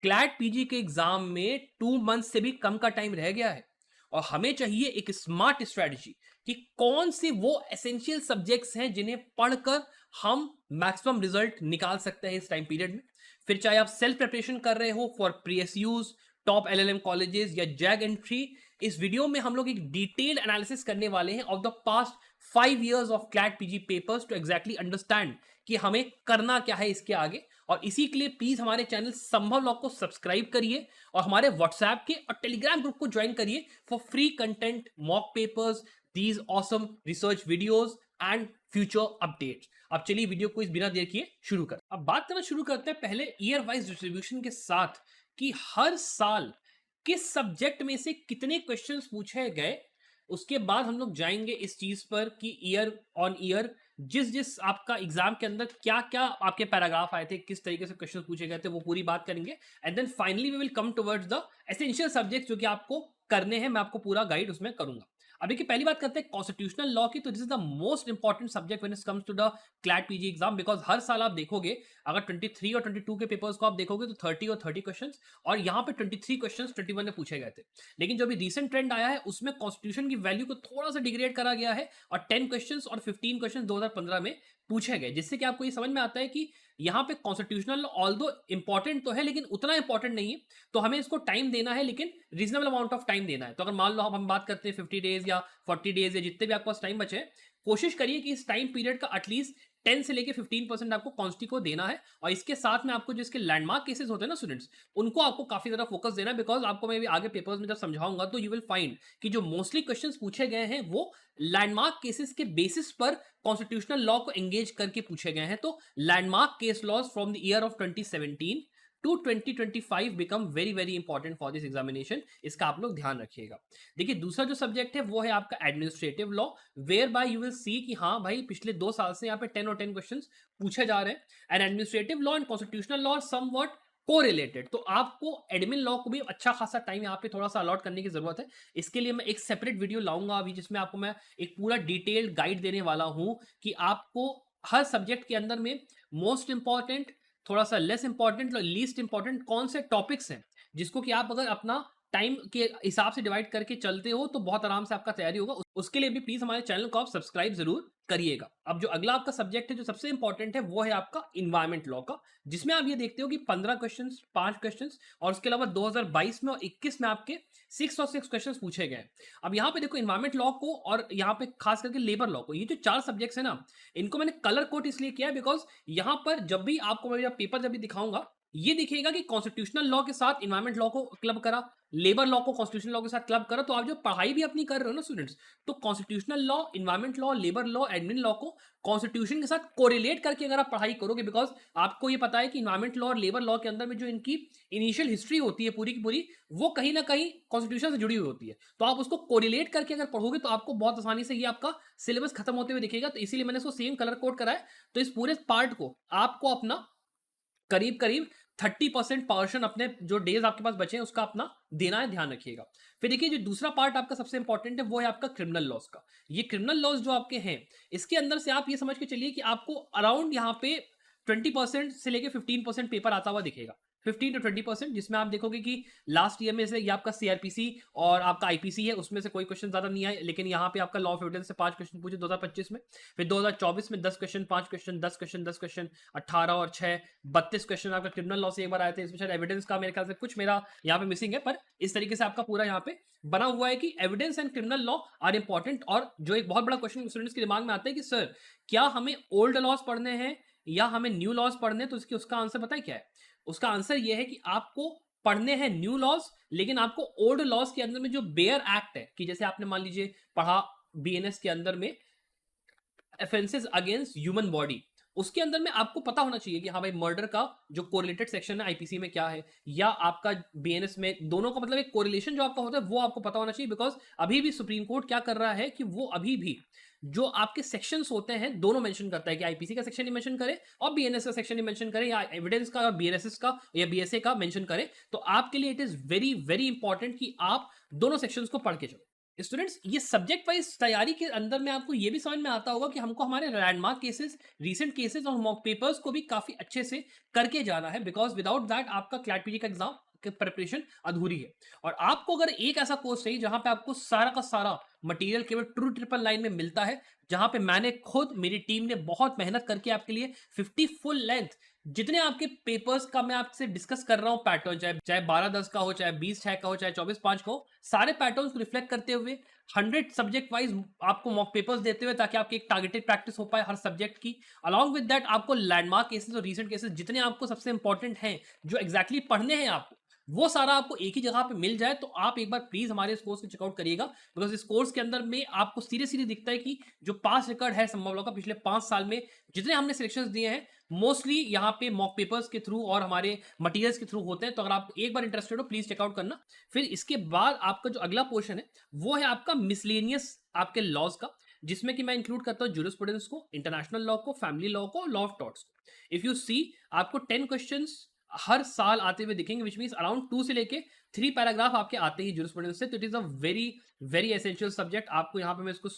CLAT PG के exam में 2 month से भी कम का टाइम रह गया है और हमें चाहिए एक स्मार्ट स्ट्रेटजी कि कौन से वो एसेंशियल सब्जेक्ट्स हैं जिन्हें पढ़कर हम मैक्सिमम रिजल्ट निकाल सकते हैं इस टाइम पीरियड में। फिर चाहे आप सेल्फ प्रिपरेशन कर रहे हो for PSUs, top LLM colleges या जैग एंट्री, इस वीडियो में हम लोग एक डिटेल्ड एनालिसिस करने वाले हैं of the past 5 years of CLAT PG papers to exactly understand कि हमें करना क्या है इसके आगे। और इसी के लिए प्लीज हमारे चैनल संभव लॉ को सब्सक्राइब करिए और हमारे व्हाट्सएप के और टेलीग्राम ग्रुप को ज्वाइन करिए for free content, mock papers, these awesome research videos and future updates. अब चलिए वीडियो को इस बिना देर किए शुरू कर। अब बात करना शुरू करते हैं पहले ईयर वाइज डिस्ट्रीब्यूशन के साथ कि हर साल किस सब्जेक्ट में से कितने क्वेश्चंस पूछे गए। उसके बाद हम लोग जाएंगे इस चीज पर कि ईयर ऑन ईयर जिस जिस आपका एग्जाम के अंदर क्या क्या आपके पैराग्राफ आए थे, किस तरीके से क्वेश्चन पूछे गए थे, वो पूरी बात करेंगे। And then finally we will come towards the essential subject जो कि आपको करने हैं। मैं आपको पूरा गाइड उसमें करूंगा। अभी की पहली बात करते हैं कॉन्स्टिट्यूशनल लॉ की। तो this is the most important subject when it comes to the CLAT PG exam, because हर साल आप देखोगे अगर 23 और 22 के पेपर्स को आप देखोगे तो 30 और 30 क्वेश्चंस, और यहाँ पे 23 क्वेश्चंस 21 में पूछे गए थे। लेकिन जो अभी रिसेंट ट्रेंड आया है उसमें कॉन्स्टिट्यूशन की वैल्यू को थोड़ा सा डिग्रेड करा गया है और 10 क्वेश्चंस और 15 क्वेश्चंस 2015 में पूछे गए, जिससे कि आपको ये समझ में आता है कि यहाँ पे कॉन्स्टिट्यूशनल ऑल्दो इंपॉर्टेंट तो है लेकिन उतना इंपॉर्टेंट नहीं है। तो हमें इसको टाइम देना है, लेकिन रीजनेबल अमाउंट ऑफ टाइम देना है। तो अगर मान लो हम बात करते हैं 50 डेज या 40 डेज या जितने भी आपके पास टाइम बचे, कोशिश करिए कि इस टाइम पीरियड का एटलीस्ट 10 से लेके 15% आपको कॉन्स्टी को देना है। और इसके साथ में आपको जिसके लैंडमार्क केसेस होते हैं ना स्टूडेंट्स, उनको आपको काफी ज्यादा फोकस देना है। बिकॉज आपको मैं भी आगे पेपर्स में जब समझाऊंगा तो यू विल फाइंड कि जो मोस्टली क्वेश्चंस पूछे गए हैं वो लैंडमार्क केसेस के बेसिस पर कॉन्स्टिट्यूशनल लॉ को एंगेज करके पूछे गए हैं। तो landmark case laws from the year of 2017 to 2025 become very very important for this examination. इसका आप लोग ध्यान रखिएगा। देखिए दूसरा जो सब्जेक्ट है वो है आपका administrative law, whereby you will see कि हाँ भाई पिछले 2 साल से यहाँ पे 10 और 10 क्वेश्चन पूछे जा रहे हैं। And administrative law and constitutional law are somewhat corelated. तो आपको एडमिन लॉ को भी अच्छा खासा टाइम यहाँ पे थोड़ा सा अलॉट करने की जरूरत है। इसके लिए मैं एक सेपरेट वीडियो लाऊंगा अभी, जिसमें आपको मैं एक पूरा डिटेल्ड गाइड देने वाला हूं कि आपको हर सब्जेक्ट के अंदर में मोस्ट इंपॉर्टेंट, थोड़ा सा लेस इंपॉर्टेंट, लीस्ट इंपॉर्टेंट कौन से टॉपिक्स हैं जिसको कि आप अगर अपना टाइम के हिसाब से डिवाइड करके चलते हो तो बहुत आराम से आपका तैयारी होगा। उसके लिए भी प्लीज हमारे चैनल को आप सब्सक्राइब जरूर करिएगा। अब जो अगला आपका सब्जेक्ट है जो सबसे इंपॉर्टेंट है वो है आपका इन्वायरमेंट लॉ का, जिसमें आप ये देखते हो कि 15 क्वेश्चंस, 5 क्वेश्चंस, और उसके अलावा 2022 में और 21 में आपके 6 और 6 क्वेश्चंस पूछे गए। अब यहाँ पे देखो इन्वायरमेंट लॉ को और यहाँ पे खास करके लेबर लॉ को, ये जो 4 सब्जेक्ट्स है ना, इनको मैंने कलर कोड इसलिए किया है बिकॉज यहाँ पर जब भी आपको मैं पेपर जब भी दिखाऊंगा ये दिखेगा कि कॉन्स्टिट्यूशनल लॉ के साथ इन्वायरमेंट लॉ को क्लब करा, लेबर लॉ को कॉन्स्टिट्यूशनल लॉ के साथ क्लब करा। तो आप जो पढ़ाई भी अपनी कर रहे हो ना स्टूडेंट्स, तो constitutional law, environment law, labour law, admin law को कॉन्स्टिट्यूशन के साथ कोरिलेट करके अगर आप पढ़ाई करोगे, बिकॉज आपको ये पता है कि इन्वायरमेंट लॉ और लेबर लॉ के अंदर में जो इनकी इनिशियल हिस्ट्री होती है पूरी की पूरी, वो कहीं ना कहीं कॉन्स्टिट्यूशन से जुड़ी हुई होती है। तो आप उसको कोरिलेट करके अगर पढ़ोगे तो आपको बहुत आसानी से ये आपका सिलेबस खत्म होते हुए दिखेगा। तो इसीलिए मैंने इसको सेम कलर कोड करा है। तो इस पूरे पार्ट को आपको अपना करीब करीब 30% पोर्शन अपने जो डेज आपके पास बचे हैं उसका अपना देना है, ध्यान रखिएगा। फिर देखिए जो दूसरा पार्ट आपका सबसे इंपॉर्टेंट है वो है आपका क्रिमिनल लॉस का। ये क्रिमिनल लॉस जो आपके हैं इसके अंदर से आप ये समझ के चलिए कि आपको अराउंड यहाँ पे 20% से लेके 15% पेपर आता हुआ दिखेगा, 15 to 20%, जिसमें आप देखोगे कि लास्ट ईयर में से ये आपका सीआरपीसी और आपका आईपीसी है, उसमें से कोई क्वेश्चन ज्यादा नहीं आए। लेकिन यहाँ पे आपका लॉ ऑफ एविडेंस से 5 क्वेश्चन पूछे 2025 में, फिर 2024 में 10 क्वेश्चन, 5 क्वेश्चन, 10 क्वेश्चन, 10 क्वेश्चन, 18 और 6 32 क्वेश्चन आपका क्रिमिनल लॉ से एक बार आए थे। इसमें शायद एविडेंस का मेरे ख्याल से कुछ मेरा यहाँ पे मिसिंग है, पर इस तरीके से आपका पूरा यहाँ पे बना हुआ है कि evidence and criminal law are important. और जो एक बहुत बड़ा क्वेश्चन स्टूडेंट्स के दिमाग में आता है कि सर क्या हमें ओल्ड लॉज पढ़ने हैं या हमें न्यू लॉज पढ़ने हैं, तो उसका आंसर पता है क्या है? उसका आंसर यह है कि आपको पढ़ने हैं न्यू लॉज, लेकिन आपको ओल्ड लॉज के अंदर में जो बेयर एक्ट है, कि जैसे आपने मान लीजिए पढ़ा बीएनएस के अंदर में ऑफेंसेस अगेंस्ट ह्यूमन बॉडी, उसके अंदर में आपको पता होना चाहिए कि हाँ भाई मर्डर का जो कोरिलेटेड सेक्शन है आईपीसी में क्या है, या आपका बीएनएस में, दोनों का मतलब एक कोरिलेशन जो आपका होता है वो आपको पता होना चाहिए। बिकॉज अभी भी सुप्रीम कोर्ट क्या कर रहा है कि वो अभी भी जो आपके सेक्शंस होते हैं दोनों मेंशन करता है कि आईपीसी का सेक्शन ही मेंशन करे और बीएनएस का सेक्शन ही मेंशन करे, या एविडेंस का और बीएनएसएस का या बीएसए का मेंशन करे। तो आपके लिए it is very very important कि आप दोनों सेक्शंस को पढ़ के चलो। स्टूडेंट्स, ये सब्जेक्ट वाइज तैयारी के अंदर में आपको ये भी समझ में आता होगा कि हमको हमारे लैंडमार्क केसेस, रीसेंट केसेस और मॉक पेपर्स को भी काफी अच्छे से करके जाना है, बिकॉज विदाउट दैट आपका क्लैट पीजी का एग्जाम की प्रिपरेशन अधूरी है। और आपको अगर एक ऐसा कोर्स चाहिए जहां पे आपको सारा का सारा मटेरियल केवल ट्रू ट्रिपल लाइन में मिलता है, जहां पे मैंने खुद, मेरी टीम ने बहुत मेहनत करके आपके लिए 50 फुल लेंथ जितने आपके पेपर्स का मैं आपसे डिस्कस कर रहा हूं पैटर्न, चाहे चाहे 12-10 का हो, चाहे 20-6 का हो, चाहे 24-5 का हो, सारे पैटर्न्स को रिफ्लेक्ट करते हुए 100 सब्जेक्ट वाइज आपको मॉक पेपर्स देते हुए, ताकि आपकी एक टारगेटेड प्रैक्टिस हो पाए हर सब्जेक्ट की। अलॉन्ग विद दैट आपको लैंडमार्क केसेस और रीसेंट केसेस जितने आपको सबसे इंपॉर्टेंट हैं, जो एग्जैक्टली पढ़ने हैं आपको, वो सारा आपको एक ही जगह पे मिल जाए। तो आप एक बार प्लीज हमारे इस कोर्स को चेकआउट करिएगा, बिकॉज इस कोर्स के अंदर में आपको सीधे सीधे दिखता है कि जो पास रिकॉर्ड है संभव लॉ का पिछले 5 साल में, जितने हमने सिलेक्शंस दिए हैं, मोस्टली यहाँ पे मॉक पेपर्स के थ्रू और हमारे मटेरियल्स के थ्रू होते हैं। तो अगर आप एक बार इंटरेस्टेड हो, प्लीज चेकआउट करना। फिर इसके बाद आपका जो अगला पोर्शन है वो है आपका मिसलेनियस आपके लॉज का, जिसमें कि मैं इंक्लूड करता हूँ जूरिस्प्रूडेंस को, इंटरनेशनल लॉ को, फैमिली लॉ को, लॉ ऑफ टॉर्ट्स को। इफ यू सी, आपको 10 क्वेश्चंस हर साल आते हुए दिखेंगे, विच मींस अराउंड 2 से लेके 3 पैराग्राफ आपके आते ही जूरिस्प्रूडेंस से। तो it is a very very essential subject. आपको यहाँ पे मैं इसको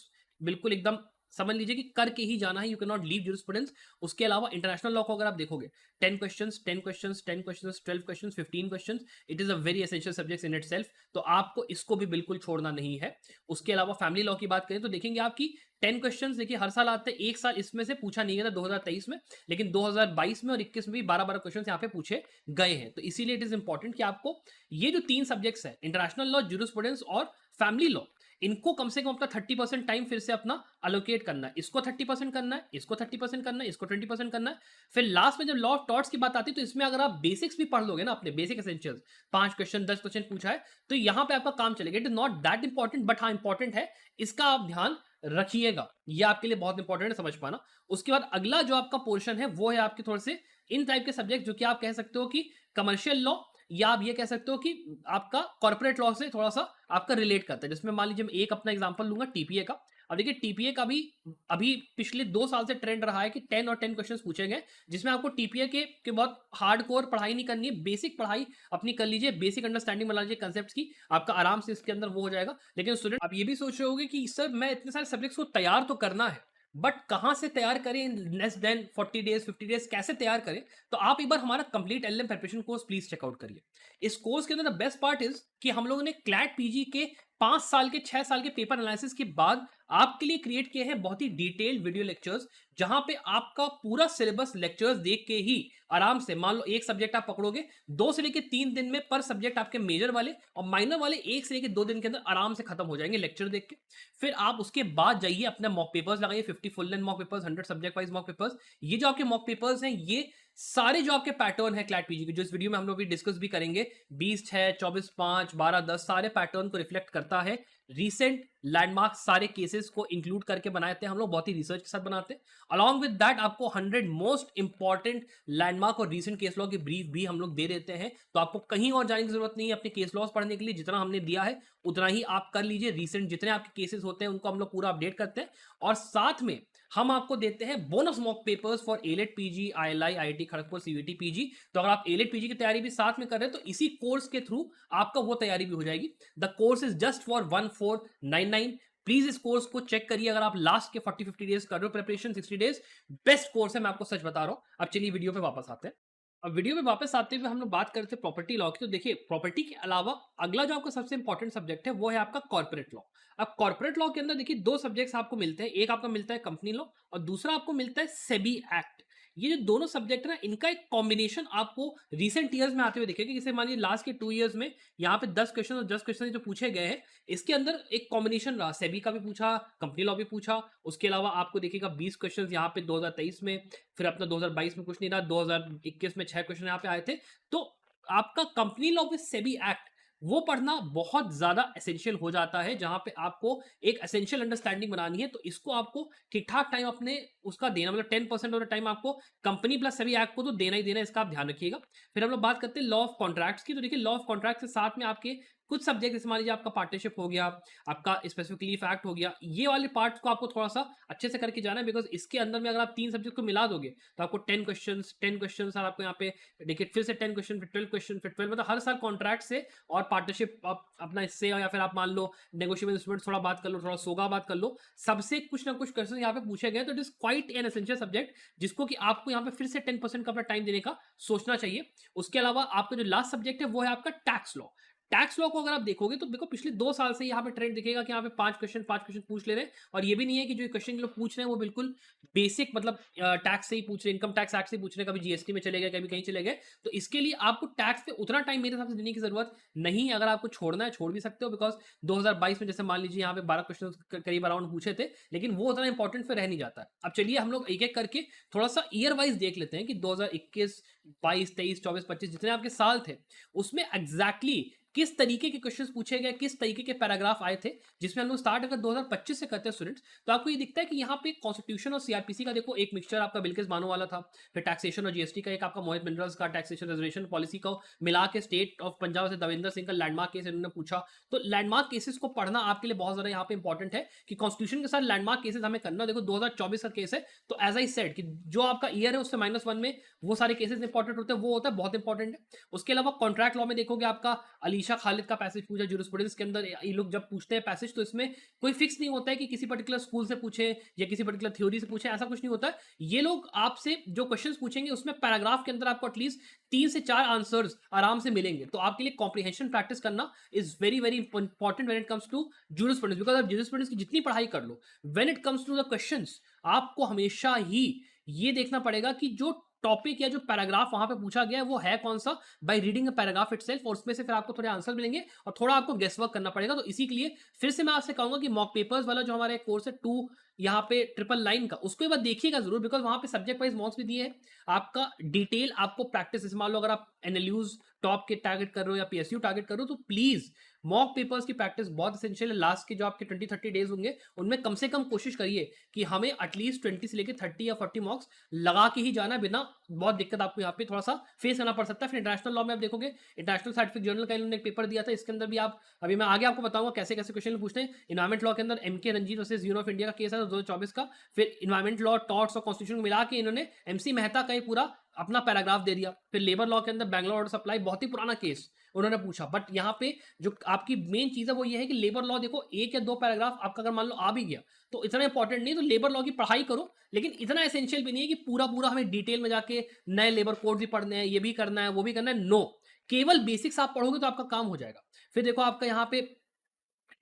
बिल्कुल एकदम समझ लीजिए कि करके ही जाना है, you can not leave jurisprudence. उसके अलावा इंटरनेशनल लॉ को अगर आप देखोगे, 10 questions 10 questions 10 questions 12 questions 15 questions, it is a very essential subject in itself. तो आपको इसको भी बिल्कुल छोड़ना नहीं है। उसके अलावा फैमिली लॉ की बात करें तो देखेंगे आपकी 10 क्वेश्चंस देखिए हर साल आते हैं। एक साल इसमें से पूछा नहीं गया था 2023 में, लेकिन 2022 में और 21 में भी 12-12 क्वेश्चन यहाँ पे पूछे गए हैं। तो इसीलिए इट इज इंपॉर्टेंट कि आपको ये जो 3 सब्जेक्ट्स हैं, इंटरनेशनल लॉ, जूरिस्प्रूडेंस और फैमिली लॉ, इनको कम से कम अपना 30% टाइम फिर से अपना अलोकेट करना है। इसको 30% करना है, इसको 30% करना है, इसको 20% करना है। फिर लास्ट में जब लॉ ऑफ टॉर्ट्स की बात आती है, तो इसमें अगर आप बेसिक्स भी पढ़ लोगे ना, अपने बेसिक एसेंशियल्स, 5 क्वेश्चन 10 क्वेश्चन पूछा है, तो यहां पे आपका काम चलेगा। It is not that important, but हाँ इंपॉर्टेंट है, इसका आप ध्यान रखिएगा। ये आपके लिए बहुत इंपॉर्टेंट है समझ पाना। उसके बाद अगला जो आपका पोर्शन है वो है आपके थोड़े से इन टाइप के सब्जेक्ट, जो कि आप कह सकते हो कि कमर्शियल लॉ, या आप ये कह सकते हो कि आपका कॉर्पोरेट लॉ से थोड़ा सा आपका रिलेट करता है। जिसमें मान लीजिए मैं एक अपना एग्जांपल लूंगा टीपीए का। अब देखिए टीपीए का भी अभी पिछले 2 साल से ट्रेंड रहा है कि 10 और 10 क्वेश्चंस पूछे गए, जिसमें आपको टीपीए के बहुत हार्डकोर पढ़ाई नहीं करनी है, बेसिक पढ़ाई अपनी कर लीजिए, बेसिक अंडरस्टैंडिंग बना लीजिए कंसेप्ट्स की, आपका आराम से इसके अंदर वो हो जाएगा। लेकिन स्टूडेंट आप ये भी सोच रहे होगे कि सर मैं इतने सारे सब्जेक्ट्स को तैयार तो करना है, बट कहाँ से तैयार करें in less than 40 days 50 days, कैसे तैयार करें? तो आप एक बार हमारा complete LLM preparation course please check out करिए। इस कोर्स के अंदर द बेस्ट पार्ट इज कि हम लोगों ने क्लैट पीजी के 5 साल के 6 साल के पेपर एनालिसिस के बाद आपके लिए क्रिएट किए हैं बहुत ही डिटेल्ड वीडियो लेक्चर्स, जहां पे आपका पूरा सिलेबस लेक्चर्स देख के ही आराम से, मान लो एक सब्जेक्ट आप पकड़ोगे, 2 से लेके 3 दिन में पर सब्जेक्ट आपके मेजर वाले और माइनर वाले 1 से लेके 2 दिन के अंदर आराम से खत्म हो जाएंगे लेक्चर देख के। फिर आप उसके बाद जाइए अपने मॉक पेपर्स लगाइए, 50 full length mock papers, 100 subject wise mock papers. ये जो आपके मॉक पेपर्स हैं, ये सारे जो आपके पैटर्न है क्लैट पीजी के, जो इस वीडियो में हम लोग भी डिस्कस भी करेंगे, 20-6, 24-5, 12-10, सारे पैटर्न को रिफ्लेक्ट करता है। रीसेंट लैंडमार्क सारे केसेस को इंक्लूड करके बनाए थे हम लोग, बहुत ही रिसर्च के साथ बनाते हैं। अलॉन्ग विद दैट आपको 100 मोस्ट इंपॉर्टेंट लैंडमार्क और रीसेंट केस लॉ की ब्रीफ भी हम लोग दे देते हैं। तो आपको कहीं और जाने की जरूरत नहीं है अपने केस लॉस पढ़ने के लिए, जितना हमने दिया है उतना ही आप कर लीजिए। रीसेंट जितने आपके केसेस होते हैं उनको हम लोग पूरा अपडेट करते हैं, और साथ में हम आपको देते हैं bonus mock papers for AILET PG, ILI, IIT Kharagpur, CUET PG. तो अगर आप एलेट पीजी की तैयारी भी साथ में कर रहे हैं, तो इसी कोर्स के थ्रू आपका वो तैयारी भी हो जाएगी। The course is just for 1499। Please इस कोर्स को चेक करिए। अगर आप लास्ट के 40-50 डेज कर रहे हो प्रिपरेशन, 60 डेज बेस्ट कोर्स है, मैं आपको सच बता रहा हूं। अब चलिए वीडियो पे वापस आते हैं। अब वीडियो में वापस आते हुए हम लोग बात करते हैं प्रॉपर्टी लॉ की। तो देखिए, प्रॉपर्टी के अलावा अगला जो आपका सबसे इंपॉर्टेंट सब्जेक्ट है वो है आपका कॉर्पोरेट लॉ। अब कॉर्पोरेट लॉ के अंदर देखिए 2 सब्जेक्ट्स आपको मिलते हैं, एक आपका मिलता है कंपनी लॉ और दूसरा आपको मिलता है सेबी एक्ट। ये जो दोनों सब्जेक्ट है ना, इनका एक कॉम्बिनेशन आपको रिसेंट ईयर्स में आते हुए दिखेगा। जैसे मान लीजिए लास्ट के 2 इयर्स में यहाँ पे 10 क्वेश्चन और 10 क्वेश्चन जो पूछे गए हैं, इसके अंदर एक कॉम्बिनेशन रहा, सेबी का भी पूछा, कंपनी लॉ भी पूछा। उसके अलावा आपको देखिएगा 20 क्वेश्चन यहाँ पे 2023 में, फिर अपना 2022 में कुछ नहीं रहा, 2021 में 6 क्वेश्चन यहाँ पे आए थे। तो आपका company law with SEBI act वो पढ़ना बहुत ज्यादा एसेंशियल हो जाता है, जहां पे आपको एक एसेंशियल अंडरस्टैंडिंग बनानी है। तो इसको आपको ठीक ठाक टाइम अपने उसका देना, मतलब 10% ऑफ द टाइम आपको कंपनी प्लस सभी एक्ट को तो देना ही देना है, इसका आप ध्यान रखिएगा। फिर हम लोग बात करते हैं लॉ ऑफ कॉन्ट्रैक्ट्स की। तो देखिए, लॉ ऑफ कॉन्ट्रैक्ट के साथ में आपके कुछ सब्जेक्ट जैसे मान लीजिए आपका पार्टनरशिप हो गया, आपका स्पेसिफिकली फैक्ट हो गया, ये वाले पार्ट्स को आपको थोड़ा सा अच्छे से करके जाना है, बिकॉज इसके अंदर में अगर आप 3 सब्जेक्ट को मिला दोगे तो आपको 10 क्वेश्चन और आपको यहाँ पे देखिए फिर से 10 क्वेश्चन, फिर 12 क्वेश्चन, फिर 12, मतलब हर साल कॉन्ट्रैक्ट से और पार्टनरशिप आप अपना इससे, या फिर आप मान लो नेगोशिएबल इंस्ट्रूमेंट थोड़ा बात कर लो, थोड़ा सोगा बात कर लो, सबसे कुछ ना कुछ क्वेश्चन यहाँ पे पूछे गए। तो it is quite an essential subject जिसको कि आपको यहाँ पे फिर से 10% का अपना टाइम देने का सोचना चाहिए। उसके अलावा आपका जो लास्ट सब्जेक्ट है वो है आपका टैक्स लॉ। टैक्स लॉ को अगर आप देखोगे तो देखो पिछले 2 साल से यहाँ पे ट्रेंड दिखेगा कि यहाँ पे 5 क्वेश्चन पूछ ले रहे हैं, और ये भी नहीं है कि जो क्वेश्चन लोग पूछ रहे हैं वो बिल्कुल बेसिक मतलब टैक्स से ही पूछ रहे हैं, इनकम टैक्स एक्ट से ही पूछ रहे हैं, कभी जीएसटी में चले गए, कभी कहीं चले गए। तो इसके लिए आपको टैक्स पे उतना टाइम मेरे हिसाब से देने की जरूरत नहीं है। अगर आपको छोड़ना है छोड़ भी सकते हो, बिकॉज 2022 में जैसे मान लीजिए यहाँ पे 12 क्वेश्चन करीब अराउंड पूछे थे, लेकिन वो उतना इंपॉर्टेंट फिर रह नहीं जाता है। अब चलिए हम लोग एक एक करके थोड़ा सा ईयर वाइज देख लेते हैं कि 2021, 22, 23, 24, 25 जितने आपके साल थे उसमें एग्जैक्टली किस तरीके के क्वेश्चंस पूछे गए, किस तरीके के पैराग्राफ आए थे। जिसमें हम लोग स्टार्ट अगर 2025 से करते हैं स्टूडेंट्स, तो आपको ये दिखता है कि यहाँ पे कॉन्स्टिट्यूशन और सीआरपीसी का देखो एक मिक्सचर आपका बिल्किस बानो वाला था, फिर टैक्सेशन और जीएसटी का एक आपका मोहित मिनरल्स का टैक्सेशन रिजर्वेशन पॉलिसी को मिला के स्टेट ऑफ पंजाब से दविंदर सिंह का लैंडमार्क केस इन्होंने पूछा। तो लैंडमार्क केसेस को पढ़ना आपके लिए बहुत ज्यादा यहाँ पे इंपॉर्टेंट है कि कॉन्स्टिट्यूशन के साथ लैंडमार्क केसेस हमें करना। देखो 2024 का केस है, तो एज आई सेड कि जो आपका ईयर है उससे -1 में वो सारे केसेस इंपॉर्टेंट होते हैं, वो होता है बहुत इंपॉर्टेंट है। उसके अलावा कॉन्ट्रैक्ट लॉ में देखोगे आपका अलीशा खालिद का पैसेज पूछा ज्यूरिस्प्रूडेंस के अंदर। ये लोग जब पूछते हैं पैसेज तो इसमें कोई फिक्स नहीं होता है कि किसी पर्टिकुलर स्कूल से पूछे या किसी पर्टिकुलर थ्योरी से पूछे, ऐसा कुछ नहीं होता है। ये लोग आपसे जो क्वेश्चंस पूछेंगे उसमें पैराग्राफ के अंदर आपको एटलीस्ट 3 से 4 आंसर्स आराम से मिलेंगे। तो आपके लिए कॉम्प्रिहेंशन प्रैक्टिस करना is very very important when it comes to jurisprudence, because आप ज्यूरिस्प्रूडेंस की जितनी पढ़ाई कर लो, when it comes to the questions आपको हमेशा ही ये देखना पड़ेगा कि जो टॉपिक या जो पैराग्राफ वहां पे पूछा गया है वो है कौन सा, by reading a paragraph itself, और उसमें से फिर आपको थोड़े आंसर मिलेंगे और थोड़ा आपको गेस वर्क करना पड़ेगा। तो इसी के लिए फिर से मैं आपसे कहूंगा कि मॉक पेपर्स वाला जो हमारा कोर्स है 2 यहाँ पे 999 का, उसको एक बार देखिएगा जरूर, बिकॉज वहां पे सब्जेक्ट वाइज मॉक्स भी दिए हैं। आपका डिटेल आपको प्रैक्टिस, मान लो अगर आप एनएलयूज टॉप के टारगेट कर रहे हो या पीएसयू टारगेट कर रहे हो, तो प्लीज मॉक पेपर्स की प्रैक्टिस बहुत एसेंशियल है। लास्ट के जो आपके 20-30 डेज होंगे उनमें कम से कम कोशिश करिए कि हमें एटलीस्ट 20 से लेकर 30 या 40 मॉक्स लगा के ही जाना, बिना बहुत दिक्कत आपको यहाँ पे थोड़ा सा फेस करना पड़ सकता है। फिर इंटरनेशनल लॉ में आप देखोगे इंटरनेशनल साइंटिफिक जर्नल का इन्होंने एक पेपर दिया था, इसके अंदर भी आप अभी मैं आगे आपको बताऊंगा कैसे कैसे क्वेश्चन पूछते हैं। इन्वायरमेंट लॉ के अंदर MK Ranjit versus Union of India का केस है 2024 का। फिर इन्वायरमेंट लॉ, टॉर्ट्स और कॉन्स्टिट्यूशन मिला के इन्होंने एमसी मेहता का ही पूरा अपना पैराग्राफ दे दिया। फिर लेबर लॉ के अंदर बैंगलोर वाटर सप्लाई, बहुत ही पुराना केस उन्होंने पूछा, बट यहाँ पे जो आपकी मेन चीज है वो ये है कि लेबर लॉ देखो 1 या 2 पैराग्राफ आपका अगर मान लो आ भी गया तो इतना इंपॉर्टेंट नहीं, तो लेबर लॉ की पढ़ाई करो, लेकिन इतना एसेंशियल भी नहीं है कि पूरा पूरा हमें डिटेल में जाके नए लेबर कोड भी पढ़ने हैं, ये भी करना है वो भी करना है। नो, केवल बेसिक्स आप पढ़ोगे तो आपका काम हो जाएगा। फिर देखो आपका यहाँ पे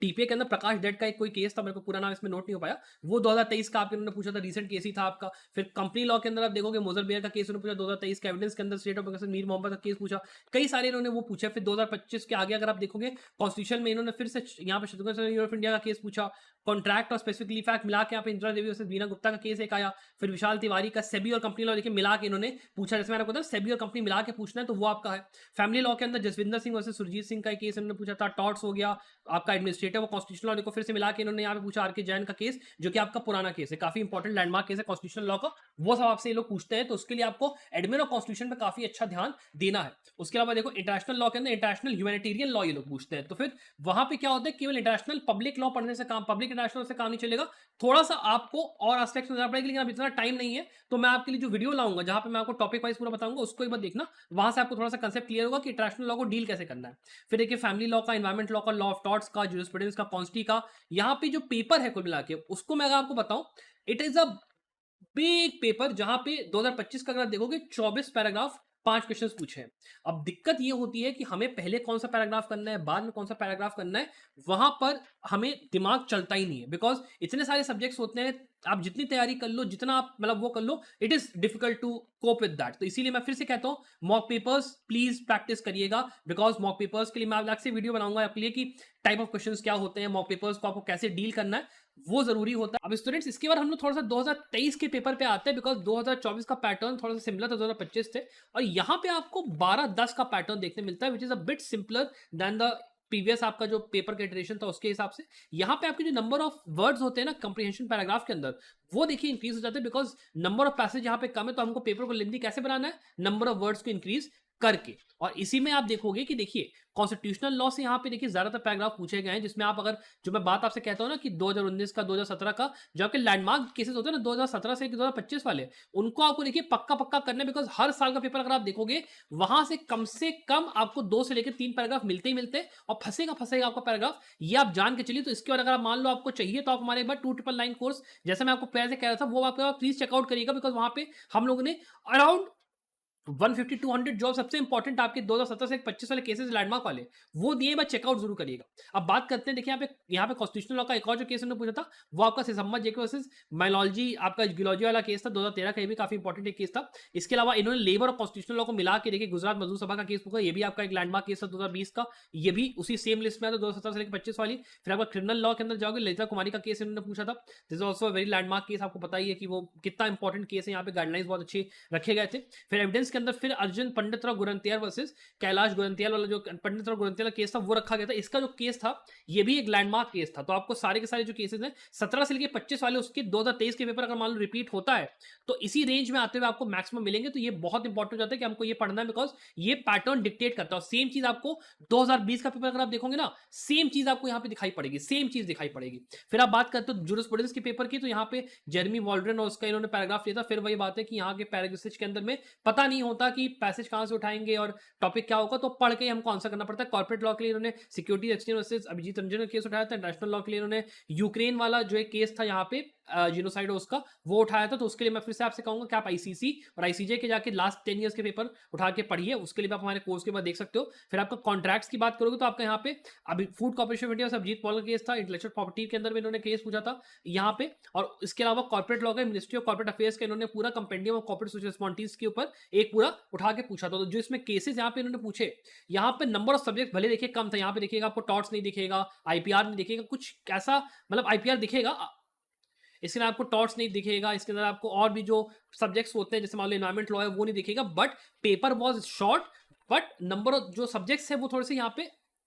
टीपीए के अंदर प्रकाश डेट का एक कोई केस था, मेरे को पूरा नाम इसमें नोट नहीं हो पाया, वो 2023 का आपने पूछा था, रिसेंट केस ही था आपका। फिर कंपनी लॉ के अंदर आप देखोगे मोजर बेयर का केस उन्होंने पूछा 2023 के, एविडेंस के अंदर स्टेट ऑफ मीर मोहम्मद का केस पूछा, कई सारे इन्होंने वो पूछा। फिर 2025 के आगे अगर आप देखोगे कॉन्स्टिट्यूशन में इन्होंने फिर से यहाँ पे यूनियन ऑफ इंडिया का केस पूछा, कॉन्ट्रैक्ट और स्पेसिफिकली फैक्ट मिला के यहाँ पे इंदिरा देवी वर्सेस बीना गुप्ता का केस एक आया। फिर विशाल तिवारी का सेबी और कंपनी लॉ देखिए मिला के इन्होंने पूछा, जैसे मैंने बताया सेबी और कंपनी मिला के पूछना है तो वो आपका है। फैमिली लॉ के अंदर जसविंदर सिंह वर्सेस सुरजीत सिंह का केस इन्होंने पूछा था। टॉर्ट्स हो गया आपका एडमिनिस्ट्रेटिव और कॉन्स्टिट्यूशनल लॉ देखो फिर से मिला के इन्होंने यहाँ पे पूछा। आरके जैन का केस जो कि आपका पुराना केस है, काफी इंपॉर्टेंट लैंडमार्क केस है कॉन्स्टिट्यूशनल लॉ का, वो सब आपसे ये लोग पूछते हैं, तो उसके लिए आपको एडमिन और कॉन्स्टिट्यूशन पे काफी अच्छा ध्यान देना है। उसके अलावा देखो इंटरनेशनल लॉ के अंदर इंटरनेशनल ह्यूमैनिटेरियन लॉ ये लोग पूछते हैं, तो फिर वहां पे क्या होता है, केवल इंटरनेशनल पब्लिक लॉ पढ़ने से काम, पब्लिक इंटरनेशनल से काम नहीं चलेगा, थोड़ा सा आपको और एस्पेक्ट्स में जाना पड़ेगा, लेकिन अब इतना टाइम नहीं है। तो मैं आपके लिए जो वीडियो लाऊंगा जहां पे मैं आपको टॉपिक वाइज पूरा बताऊंगा, उसको एक बार देखना, वहां से आपको थोड़ा सा कंसेप्ट क्लियर होगा कि इंटरनेशनल लॉ को डील कैसे करना है। फिर देखिए फैमिली लॉ का, एनवायरमेंट लॉ का, लॉ ऑफ टॉर्ट्स का, ज्यूरिस्प्रूडेंस का, कॉन्स्टी का, यहाँ पे जो पेपर है कुल मिला के उसको मैं अगर आपको बताऊं, it is a big paper, जहां पे 2025 का अगर आप देखोगे 24 पैराग्राफ 5 क्वेश्चंस पूछे हैं। अब दिक्कत ये होती है कि हमें पहले कौन सा पैराग्राफ करना है, बाद में कौन सा पैराग्राफ करना है, वहां पर हमें दिमाग चलता ही नहीं है, बिकॉज इतने सारे सब्जेक्ट्स होते हैं, आप जितनी तैयारी कर लो, जितना आप मतलब वो कर लो, it is difficult to cope with that. तो इसीलिए मैं फिर से कहता हूं मॉक पेपर्स प्लीज प्रैक्टिस करिएगा, बिकॉज मॉक पेपर्स के लिए मैं अलग से वीडियो बनाऊंगा आपके लिए कि टाइप ऑफ क्वेश्चंस क्या होते हैं, मॉक पेपर्स को आपको कैसे डील करना है, वो जरूरी होता है। अब स्टूडेंट्स इसके बाद हम लोग थोड़ा सा 2023 के पेपर पे आते हैं, बिकॉज 2024 का पैटर्न थोड़ा सा सिमिलर था 2025 से, और यहाँ पे आपको 12-10 का पैटर्न देखने मिलता है, which is a bit simpler than the previous आपका जो पेपर का इटरेशन था उसके हिसाब से। यहाँ पे आपके जो नंबर ऑफ वर्ड्स होते हैं ना कंप्रीहेंशन पैराग्राफ के अंदर, वो देखिए इंक्रीज हो जाते हैं, बिकॉज नंबर ऑफ पैसेज यहाँ पे कम है, तो हमको पेपर को लेंथी कैसे बनाना है, नंबर ऑफ वर्ड्स को इंक्रीज करके। और इसी में आप देखोगे कि देखिए कॉन्स्टिट्यूशनल लॉ से यहाँ पे देखिए ज्यादातर पैराग्राफ पूछे गए हैं, जिसमें आप अगर जो मैं बात आपसे कहता हूँ ना कि 2019 का 2017 का जो आपके लैंडमार्क केसेस होते हैं ना 2017 से 2025 वाले, उनको आपको देखिए पक्का पक्का करना है, बिकॉज हर साल का पेपर अगर आप देखोगे वहां से कम आपको 2 से लेकर 3 पैराग्राफ मिलते ही मिलते हैं, और फंसेगा फंसेगा आपका पैराग्राफ, ये आप जान के चलिए। तो इसके बाद अगर आप मान लो आपको चाहिए तो आप हमारे एक बार 2999 कोर्स, जैसे मैं आपको पहले से कह रहा था, वो आप प्लीज चेकआउट करिएगा, बिकॉज वहां पे हम लोगों ने अराउंड 150-200 जॉब सबसे इंपॉर्टेंट आपके 2017 से 25 वाले केसेस लैंडमार्क वाले वो दिए, बस चेकआउट जरूर करिएगा। अब बात करते हैं, देखिए यहाँ पे कॉन्स्टिट्यूशनल लॉ का एक और जो केस उन्होंने पूछा था, वो आपका सिसम्मा जेके वर्सेस माइलॉजी, आपका जियोलॉजी वाला केस था 2013 का, ये भी काफी इंपॉर्टेंट एक केस था। इसके अलावा इन्होंने लेबर और कॉन्स्टिट्यूशनल लॉ को मिला के देखिए गुजरात मजदूर सभा का केस पूछा, ये भी आपका एक लैंडमार्क केस था 2020 का, ये भी उसी सेम लिस्ट में आता 2017 से 25 वाली। फिर आपका क्रिमिनल लॉ के अंदर जाओगे, ललिता कुमारी का केस इन्होंने पूछा था, this is also very landmark case, आपको पता ही है कि वो कितना इंपॉर्टेंट केस है, यहाँ पे गाइडलाइंस बहुत अच्छे रखे गए थे। फिर एविडेंस के अंदर फिर अर्जुन पंडितराव गुरंतियाल वर्सेस कैलाश गुरंतियाल वाला जो पंडितराव गुरंतियाल केस था वो रखा गया था। इसका जो केस था ये भी एक लैंडमार्क केस था। तो आपको सारे के सारे जो केसेस हैं 17 से लेकर 25 वाले, उसके 2023 के पेपर अगर मान लो रिपीट होता है तो इसी रेंज में आते हुए आपको मैक्सिमम मिलेंगे। तो ये बहुत इंपॉर्टेंट हो जाता है कि हमको ये पढ़ना है, बिकॉज ये पैटर्न डिक्टेट करता है। सेम चीज आपको 2020 का पेपर अगर आप देखोगे ना, सेम चीज आपको यहाँ पे दिखाई पड़ेगी, सेम चीज दिखाई पड़ेगी। फिर आप बात करते हो जूरिस्प्रूडेंस के पेपर की, तो यहाँ पे जेरमी वॉल्ड्रन और उसका इन्होंने पैराग्राफ लिया था। फिर वही बात है कि यहाँ के पैराग्राफ के अंदर में पता नहीं होता कि पैसेज कहां से उठाएंगे और टॉपिक क्या होगा, तो पढ़ के हमको आंसर करना पड़ता है। कॉर्पोरेट लॉ के लिए इन्होंने security exchange versus Abhijit Ranjan का केस उठाया था। इंटरनेशनल लॉ के लिए इन्होंने यूक्रेन वाला जो एक केस था यहाँ पे जिनोसाइड उसका, वो उठाया था। तो उसके लिए मैं फिर से आपसे कहूंगा कि आप आईसीसी और आईसीजे के जाके लास्ट 10 इयर्स के पेपर उठा के पढ़िए, उसके लिए आप हमारे कोर्स के बाद देख सकते हो। फिर आपका कॉन्ट्रैक्ट्स की बात करोगे तो आपका यहाँ पे अभी फूड कॉर्पोरेशन ऑफ इंडिया से अभिजीत पॉल का केस था, इंटेलेक्चुअल प्रॉपर्टी के अंदर में इन्होंने केस पूछा था यहाँ पे। और इसके अलावा कॉर्पोरेट लॉ का मिनिस्ट्री ऑफ कॉर्पोरेट अफेयर्स का इन्होंने पूरा compendium of corporate social responsibilities के ऊपर एक पूरा उठा के पूछा था। तो जो इसमें केसेस यहाँ पे इन्होंने पूछे, यहाँ पे नंबर ऑफ सब्जेक्ट भले देखिए कम था, यहाँ पे देखिएगा आपको टॉर्ट्स नहीं दिखेगा, आईपीआर नहीं दिखेगा, कुछ ऐसा मतलब आईपीआर दिखेगा, इसके अंदर आपको टॉर्ट्स नहीं दिखेगा, इसके अंदर आपको और भी जो सब्जेक्ट्स होते हैं जैसे मान लो एनवायरमेंट लॉ है वो नहीं दिखेगा। But paper was short, but number of जो सब्जेक्ट्स है वो थोड़े से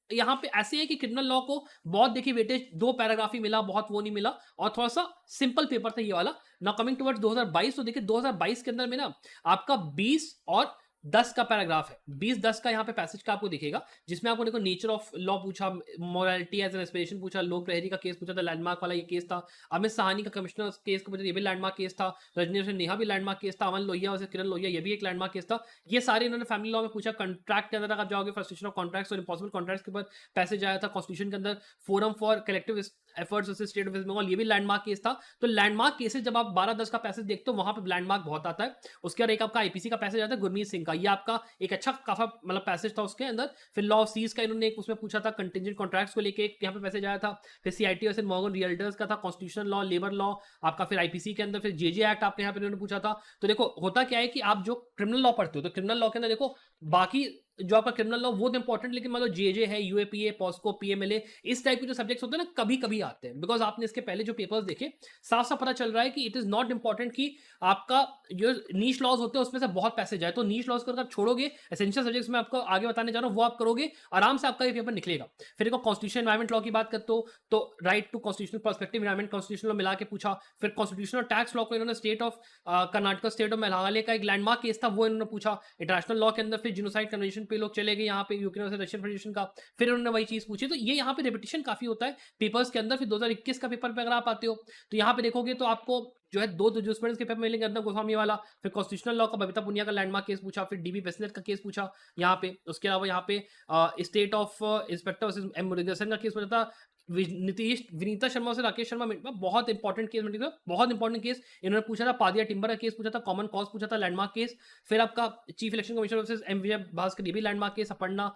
यहाँ पे ऐसे है कि क्रिमिनल लॉ को बहुत देखिए वेटेज 2 पैराग्राफ ही मिला, बहुत वो नहीं मिला, और थोड़ा सा सिंपल पेपर था ये वाला। नाउ कमिंग टुवर्ड्स 2022, तो देखिए 2022 के अंदर में ना आपका 20 और 10 का पैराग्राफ है, 20-10 का यहाँ पे पैसेज का आपको दिखेगा, जिसमें आपको देखो नेचर ऑफ लॉ पूछा, मोरालिटी एज एन एस्पिरेशन पूछा, लोक प्रहरी का केस पूछा था, लैंडमार्क वाला ये केस था। अमित साहनी का कमिश्नर केस का पूछा, ये भी लैंडमार्क केस था। रजनी नेहा भी लैंडमार्क केस था। अमन लोहिया और किरण लोहिया, ये भी एक लैंडमार्क केस था। ये सारे इन्होंने फैमिली लॉ में पूछा। कॉन्ट्रैक्ट के अंदर आप जाओगे, फ्रस्ट्रेशन ऑफ कॉन्ट्रैक्ट्स और इम्पॉसिबल कॉन्ट्रैक्ट्स के ऊपर पैसेज आया था। कॉन्स्टिट्यूशन के अंदर forum for collective efforts versus state of West Bengal, ये भी लैंडमार्क केस था। तो लैंडमार्क केसेस जब आप 12-10 का पैसेज देखते हो वहां पे लैंडमार्क बहुत आता है। उसके बाद एक आपका आईपीसी का पैसेज आता है गुरमीत सिंह का, ये आपका एक अच्छा काफा मतलब पैसेज था उसके अंदर। फिर लॉ ऑफ सीज का इन्होंने एक उसमें पूछा था, कंटिजेंट कॉन्ट्रैक्ट्स को लेके एक यहाँ पे पैसेज आया था। फिर सीआईटी वर्सेस मॉर्गन रियल्टर्स का था, कॉन्स्टिट्यूशनल लॉ, लेबर लॉ आपका, फिर आईपीसी के अंदर फिर जेजे एक्ट आपके यहाँ पे इन्होंने पूछा था। तो देखो होता क्या है कि आप जो क्रिमिनल लॉ पढ़ते हो तो क्रिमिनल लॉ के अंदर देखो बाकी जो आपका क्रिमिनल लॉ वो तो इंपॉर्टेंट, लेकिन मतलब जेजे है, यूएपीए, पॉस्को, पीएमएलए, इस टाइप के जो सब्जेक्ट्स होते हैं ना कभी कभी आते हैं। बिकॉज आपने इसके पहले जो पेपर्स देखे साफ साफ पता चल रहा है कि इट इज नॉट इंपॉर्टेंट कि आपका जो नीश लॉज होते हैं उसमें से बहुत पैसे जाए। तो नीश लॉज को अगर आप छोड़ोगे, एसेंशियल सब्जेक्ट्स में आपको आगे बताने जा रहा हूँ वो आप करोगे, आराम से आपका ये पेपर निकलेगा। फिर एक कॉन्स्टिट्यूशन एनवायरमेंट लॉ की बात करते हो तो right to constitutional perspective environment constitutional मिला के पूछा। फिर कॉन्स्टिट्यूशनल टैक्स लॉ को इन्होंने state of Karnataka, state of Meghalaya का एक लैंडमार्क केस था वो इन्होंने पूछा। इंटरनेशनल लॉ के अंदर फिर जिनोसाइड कन्वेंशन पे लोग चले गए यहाँ पे यूक्रेन से रशियन फेडरेशन का, फिर उन्होंने वही चीज पूछी। तो ये यहाँ पे रिपीटिशन काफी होता है पेपर्स के अंदर। फिर 2021 का पेपर पे अगर आप आते हो तो यहाँ पे देखोगे तो आपको जो है दो जजमेंट्स के पेपर मिलेंगे, अंदर गोस्वामी वाला, फिर कॉन्स्टिट्यूशनल लॉ का बबीता पुनिया का लैंडमार्क केस पूछा, फिर डीबी बेस्नेट का केस पूछा यहाँ पे। उसके अलावा यहाँ पे state of inspector M Murugesan का केस पूछा था। नीतीश विनीता शर्मा से राकेश शर्मा, बहुत इंपॉर्टेंट केस, बहुत इंपॉर्टेंट केस इन्होंने पूछा था। पादिया टिम्बर का केस पूछा था, कॉमन कॉज पूछा था, लैंडमार्क केस। फिर आपका chief election commissioner versus M Vijay Bhaskar, ये भी लैंडमार्क केस। अपर्णा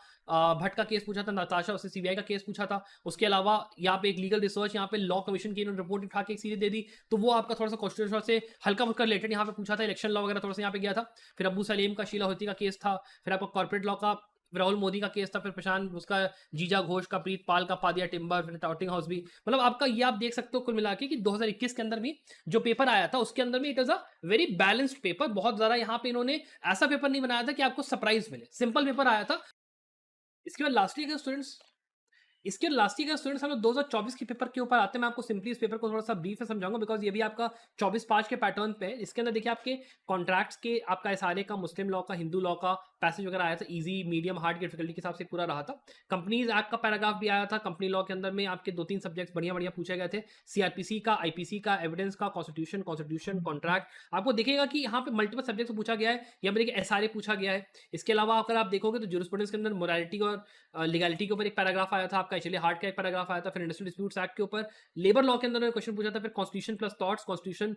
भट्ट का केस पूछा था, नताशा वर्सेस सीबीआई का केस पूछा था। उसके अलावा यहाँ पे एक लीगल रिसर्च, यहाँ पे लॉ कमीशन की इन्होंने रिपोर्ट उठा के एक सीरीज दे दी, तो वो आपका थोड़ा सा कॉन्स्टिट्यूशन से हल्का फुल्का रिलेटेड यहाँ पे पूछा था। इलेक्शन लॉ वगैरह थोड़ा सा यहाँ पे गया था। फिर अबू सलीम का, शीला होती का केस था। फिर आपका कॉर्पोरेट लॉ का राहुल मोदी का केस था। फिर प्रशांत उसका, जीजा घोष का, प्रीत पाल का, पादिया टिम्बर, फिर टाउटिंग हाउस भी। मतलब आपका ये आप देख सकते हो कुल मिला के कि 2021 के अंदर भी जो पेपर आया था उसके अंदर में it is a very balanced paper. बहुत ज्यादा यहाँ पे इन्होंने ऐसा पेपर नहीं बनाया था कि आपको सरप्राइज मिले, सिंपल पेपर आया था। इसके बाद लास्ट ईयर के स्टूडेंट्स, हम लोग 2024 के पेपर के ऊपर आते हैं। मैं आपको सिंपली इस पेपर को थोड़ा सा ब्रीफ में समझाऊंगा, बिकॉज ये भी आपका 24-5 के पैटर्न पे है। इसके अंदर देखिए आपके कॉन्ट्रैक्ट्स के, आपका एसआरए का, मुस्लिम लॉ का, हिंदू लॉ का, पैसेज वगैरह आया था, इजी मीडियम हार्ड की डिफिकल्टी के हिसाब से पूरा रहा था। कंपनीज एक्ट का पैराग्राफ भी आया था। कंपनी लॉ के अंदर में आपके 2-3 सब्जेक्ट्स बढ़िया बढ़िया पूछे गए थे, सीआरपीसी का, आईपीसी का, एविडेंस का, कॉन्स्टिट्यूशन कॉन्ट्रैक्ट। आपको दिखेगा कि यहाँ पे मल्टीपल सब्जेक्ट से पूछा गया है, यहाँ पर देखिए एसआरए पूछा गया है। इसके अलावा अगर आप देखोगे तो ज्यूरिस्प्रूडेंस के अंदर मोरालिटी और लीगैलिटी के ऊपर एक पैराग्राफ आया था आपका, एक्चुअली हार्ड का एक पैराग्राफ आया था। फिर इंडस्ट्रियल डिस्प्यूट्स एक्ट के ऊपर, लेबर लॉ के अंदर क्वेश्चन पूछा था। फिर कॉन्स्टिट्यूशन प्लस थॉट्स, कॉन्स्टिट्यूशन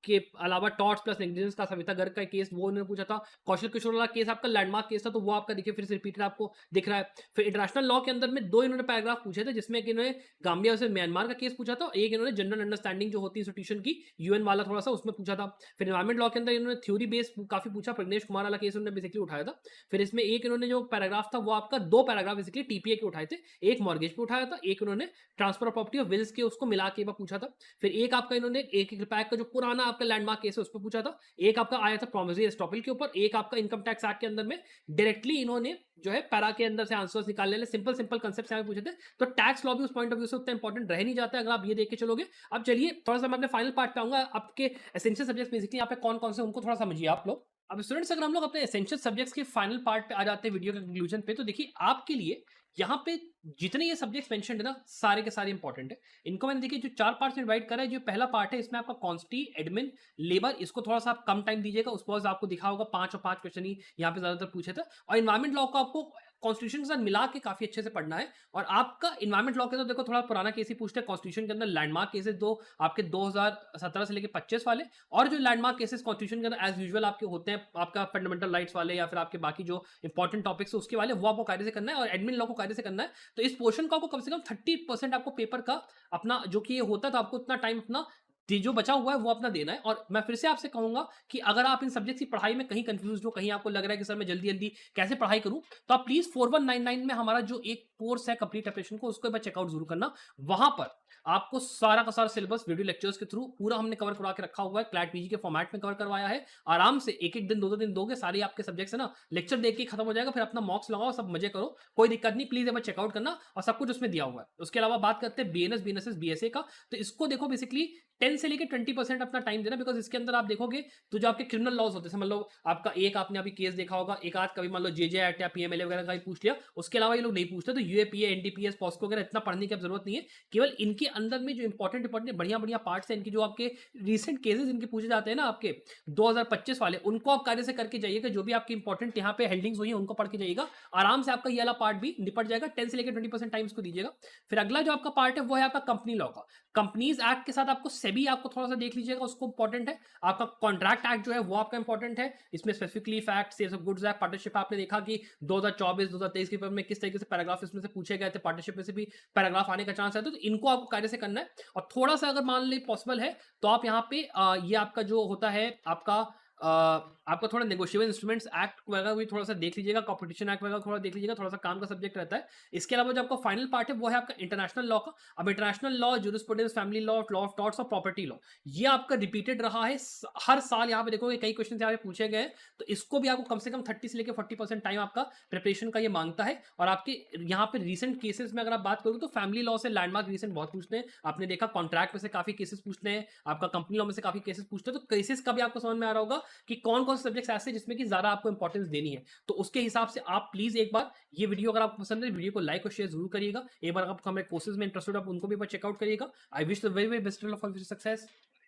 के अलावा टॉर्ट्स प्लस नेग्लिजेंस का सविता गर्ग का केस वो उन्होंने पूछा था। कौशल किशोर वाला केस आपका लैंडमार्क केस था, तो वो आपका देखिए फिर से रिपीटेड आपको दिख रहा है। फिर इंटरनेशनल लॉ के अंदर में 2 इन्होंने पैराग्राफ पूछे थे, जिसमें कि इन्होंने गाम्बिया से म्यांमार का केस पूछा था, एक इन्होंने जनरल अंडरस्टैंडिंग जो होती है इंस्टीट्यूशन की यूएन वाला थोड़ा सा उसमें पूछा था। फिर एनवायरमेंट लॉ के अंदर इन्होंने थ्योरी बेस्ड काफी पूछा, प्रज्ञेश कुमार वाला केस उन्होंने बेसिकली उठाया था। फिर इसमें एक इन्होंने जो पैराग्राफ था वो आपका 2 पैराग्राफ बेसिकली टीपीए के उठाए थे, एक मॉर्गेज पे उठाया था, एक उन्होंने ट्रांसफर ऑफ प्रॉपर्टी और विल्स के उसको मिला के पूछा था। फिर एक आपका इन्होंने एक पैक का जो पुराना आपका लैंडमार्क केस है उस पर पूछा था। एक आपका आया था प्रोमिसरी एस्टॉपल के ऊपर, एक आपका इनकम टैक्स एक्ट के अंदर में डायरेक्टली इन्होंने जो है पैरा के अंदर से आंसर्स निकालने वाले सिंपल सिंपल कांसेप्ट्स यहाँ पे पूछे थे। तो टैक्स लॉ भी उस पॉइंट ऑफ व्यू से उतना इंपॉर्टेंट रह नहीं जाता है अगर आप ये देख के चलोगे। अब चलिए थोड़ा सा मैं अपने फाइनल पार्ट पे आऊंगा, आपके एसेंशियल सब्जेक्ट्स बेसिकली यहाँ पे कौन कौन से उनको थोड़ा समझिए आप लोग। अब स्टूडेंट्स अगर हम लोग अपने एसेंशियल सब्जेक्ट्स के फाइनल पार्ट पे आ जाते हैं वीडियो के कंक्लूजन पे, तो देखिए आपके लिए यहाँ पे जितने ये सब्जेक्ट्स मेंशन्ड है ना सारे के सारे इंपॉर्टेंट है। इनको मैंने देखिए जो 4 पार्ट्स में डिवाइड करा है। जो पहला पार्ट है इसमें आपका क्वांटिटी, एडमिन, लेबर, इसको थोड़ा सा आप कम टाइम दीजिएगा। उस पर आपको दिखा होगा 5 और 5 क्वेश्चन ही यहाँ पे ज्यादातर पूछे थे। और इन्वायरमेंट लॉ को आपको कॉन्स्टिट्यूशन के साथ मिला के काफी अच्छे से पढ़ना है। और आपका इन्वायरमेंट लॉ के तो देखो थोड़ा पुराना केस ही पूछते हैं। कॉन्स्टिट्यूशन के अंदर लैंडमार्क केसेस 2 आपके 2017 से लेकर 25 वाले, और जो लैंडमार्क केसेस कॉन्स्टिट्यूशन के अंदर एज यूजुअल आपके होते हैं आपका फंडामेंटल राइट्स वाले या फिर आपके बाकी जो इंपॉर्टेंट टॉपिक्स है उसके वाले, वो आपको कायदे से करना है। और एडमिन लॉ को कायदे से करना है। तो इस पोर्शन को आपको कम से कम 30% आपको पेपर का अपना जो कि ये होता था आपको उतना टाइम अपना जो बचा हुआ है वो अपना देना है। और मैं फिर से आपसे कहूंगा कि अगर आप इन सब्जेक्ट की पढ़ाई में कहीं कंफ्यूज हो, कहीं आपको लग रहा है कि सर मैं जल्दी जल्दी कैसे पढ़ाई करूं, तो आप प्लीज 4199 में हमारा जो एक कोर्स है कंप्लीट एप्रेशन को, उसको एक बार चेकआउट जरूर करना। वहां पर आपको सारा का सारा सिलेबस वीडियो लेक्चर्स के थ्रू पूरा हमने कवर करवा के रखा हुआ है। क्लैट पीजी के फॉर्मेट में कवर करवाया है। आराम से एक एक दिन 2-2 दिन दोगे, सारे आपके सब्जेक्ट्स है ना लेक्चर देख के खत्म हो जाएगा। फिर अपना मॉक्स लगाओ, सब मजे करो, कोई दिक्कत नहीं। प्लीज एक बार चेकआउट करना, और सब कुछ उसमें दिया हुआ है। उसके अलावा बात करते हैं बीएनएस, बीएनएसएस, बीएसए का, तो इसको देखो बेसिकली 10 से लेकर 20% अपना टाइम देना। बिकॉज इसके अंदर आप देखोगे तो जो आपके क्रिमिनल लॉज होते हैं, मतलब आपका एक आपने अभी केस देखा होगा, एक आध कभी मान लो जेजे एक्ट या पीएमएलए वगैरह का ही पूछ लिया, उसके अलावा ये लोग नहीं पूछते। तो यूएपीए, एनडीपीएस, पॉस्को वगैरह इतना पढ़ने की अब जरूरत नहीं है। केवल इनके अंदर में जो इंपॉर्टेंट बढ़िया बढ़िया पार्ट्स हैं, इनकी जो आपके रिसेंट केसेस इनके पूछे जाते हैं ना आपके 2025 वाले, उनको आप कार्य से करके जाइएगा। जो भी आपकी इंपॉर्टेंट यहाँ पे हेल्डिंग्स हुई है उनको पढ़ के जाइएगा। आराम से आपका ये वाला पार्ट भी निपट जाएगा। 10 से लेकर 20% टाइम इसको दीजिएगा। फिर अगला जो आपका पार्ट है वो है आपका कंपनी लॉ का। कंपनीज एक्ट के साथ आपको सेबी आपको थोड़ा सा देख लीजिएगा, उसको इंपॉर्टेंट है। आपका कॉन्ट्रैक्ट एक्ट जो है वो आपका इंपॉर्टेंट है। इसमें specifically fact, sales of goods act, partnership आपने देखा कि 2024-2023 के पेपर में किस तरीके से पैराग्राफ इसमें से पूछे गए थे। पार्टनरशिप में से भी पैराग्राफ आने का चांस है। तो इनको आपको कार्य से करना है। और थोड़ा सा अगर मान ले पॉसिबल है तो आप यहाँ पे ये आपका जो होता है आपका थोड़ा नेगोशिएबल इंस्ट्रूमेंट्स एक्ट वगैरह भी थोड़ा सा देख लीजिएगा, कॉम्पिटिशन एक्ट वगैरह थोड़ा देख लीजिएगा, थोड़ा सा काम का सब्जेक्ट रहता है। इसके अलावा जो आपका फाइनल पार्ट है वो है आपका इंटरनेशनल लॉ का। अब international law, jurisprudence, family law, law of torts और प्रॉपर्टी लॉ, ये आपका रिपीटेड रहा है हर साल। यहाँ पे देखोगे कई क्वेश्चन यहाँ पे पूछे गए, तो इसको भी आपको कम से कम 30 से लेकर 40% टाइम आपका प्रिपरेशन का ये मांगता है। और आपके यहाँ पे रिसेंट केसेस में अगर आप बात करोगे तो फैमिली लॉ से लैंडमार्क रिसेंट बहुत पूछते हैं। आपने देखा कॉन्ट्रैक्ट में से काफी केसेस पूछते हैं, आपका कंपनी लॉ में से काफी केसेस पूछते हैं। तो केसेस का भी आपको समझ में आ रहा होगा कि कौन कौन से सब्जेक्ट्स ऐसे जिसमें कि ज्यादा आपको इंपॉर्टेंस देनी है। तो उसके हिसाब से आप प्लीज एक बार ये वीडियो अगर आपको पसंद है, वीडियो को लाइक और शेयर जरूर करिएगा। एक बार आप हमारे कोर्सेज में इंटरेस्टेड आप उनको भी एक बार चेकआउट करिएगा। I wish the very very best of success.